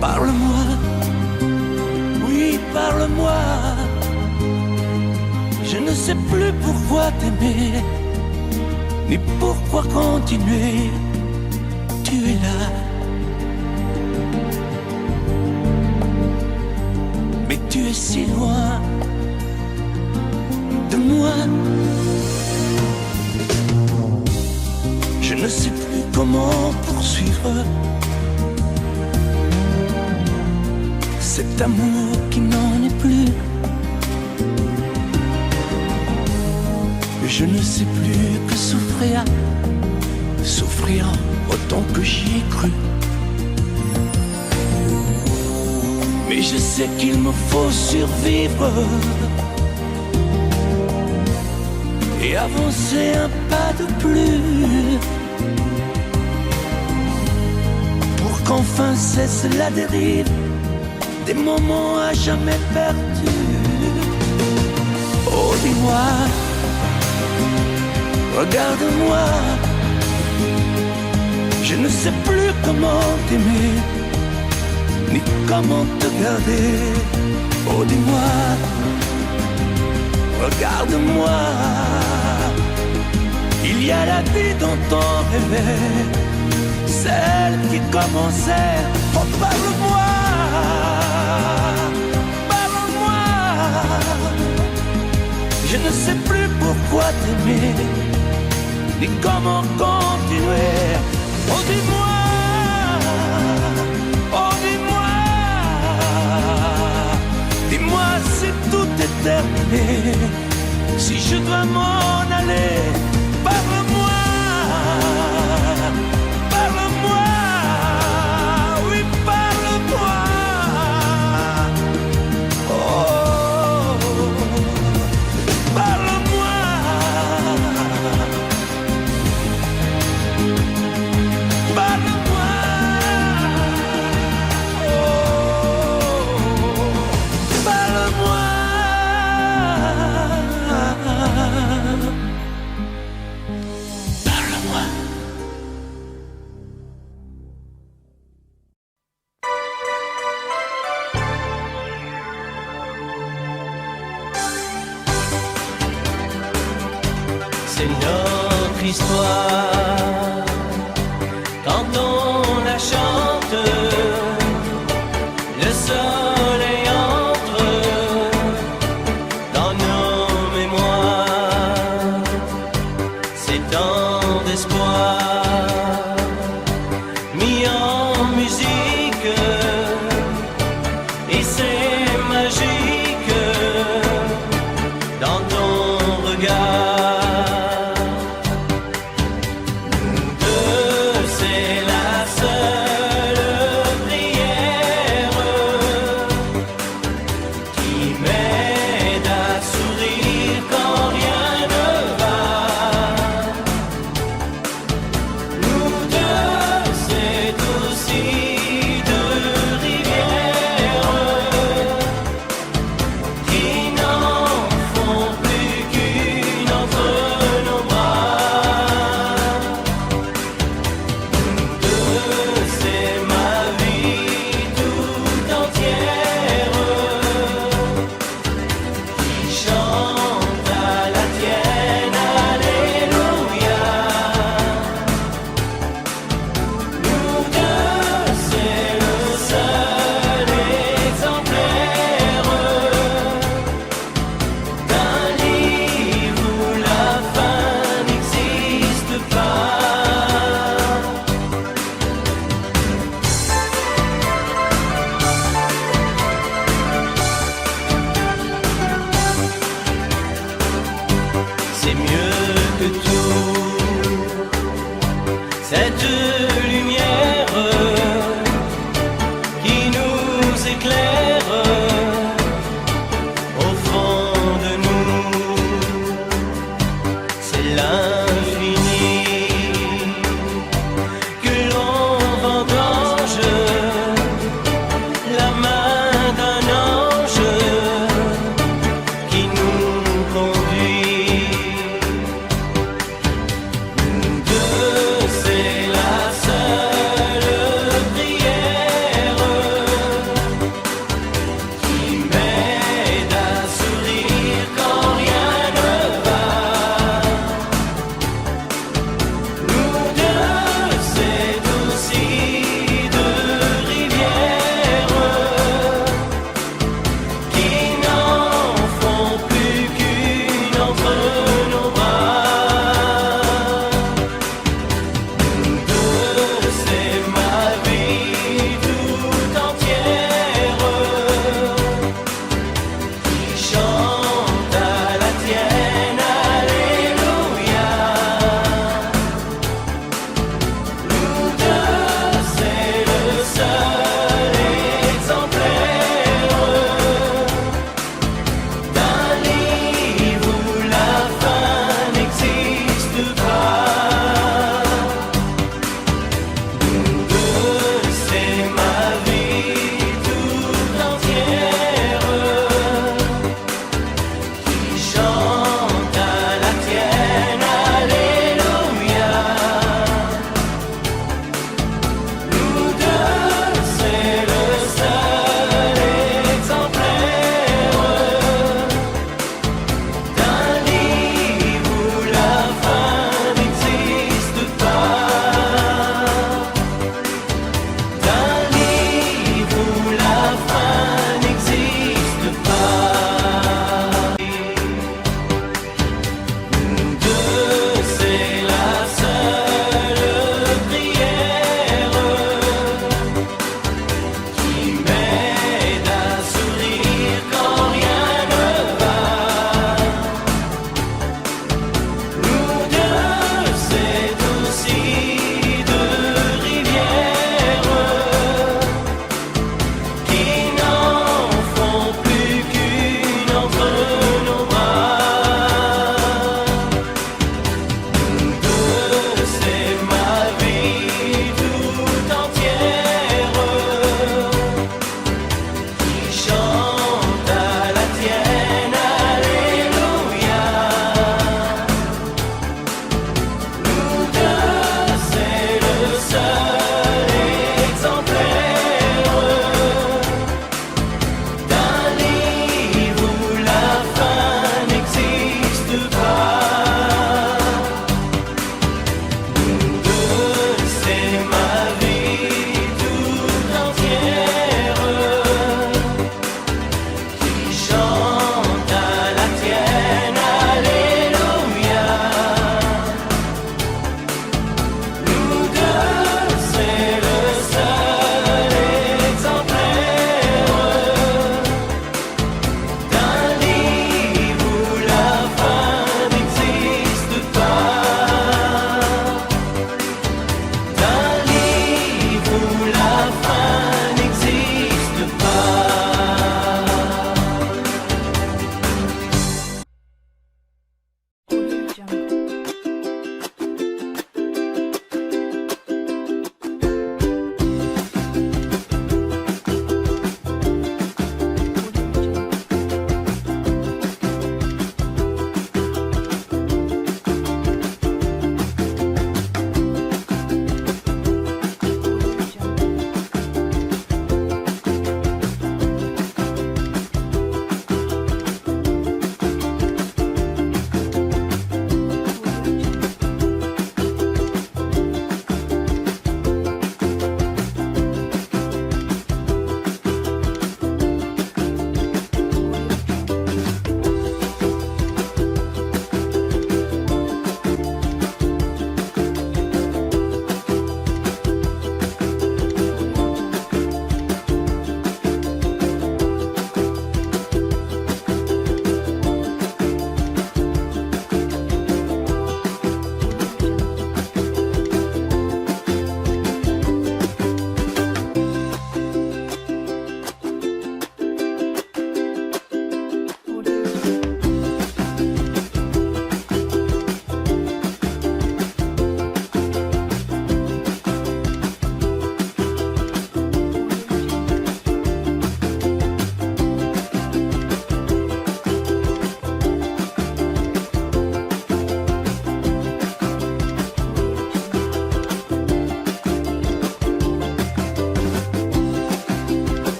Parle-moi, oui, parle-moi. Je ne sais plus pourquoi t'aimer, ni pourquoi continuer. Tu es là, mais tu es si loin de moi. Je ne sais plus comment poursuivre cet amour qui n'en est plus. Je ne sais plus que souffrir, souffrir autant que j'y ai cru. Mais je sais qu'il me faut survivre et avancer un pas de plus pour qu'enfin cesse la dérive des moments à jamais perdus. Oh, dis-moi, regarde-moi, je ne sais plus comment t'aimer, ni comment te garder. Oh, dis-moi, regarde-moi, il y a la vie dont on rêvait, celle qui commençait. Oh, parle-moi, parle-moi, je ne sais plus pourquoi t'aimer, ni comment continuer. Oh, dis-moi, oh, dis-moi, dis-moi si tout est terminé, si je dois m'en aller. Parle-moi, parle-moi, oui, parle-moi. Oh, parle-moi. Parle-moi, oh, parle-moi. Parle-moi. C'est notre histoire. Quand on la chante,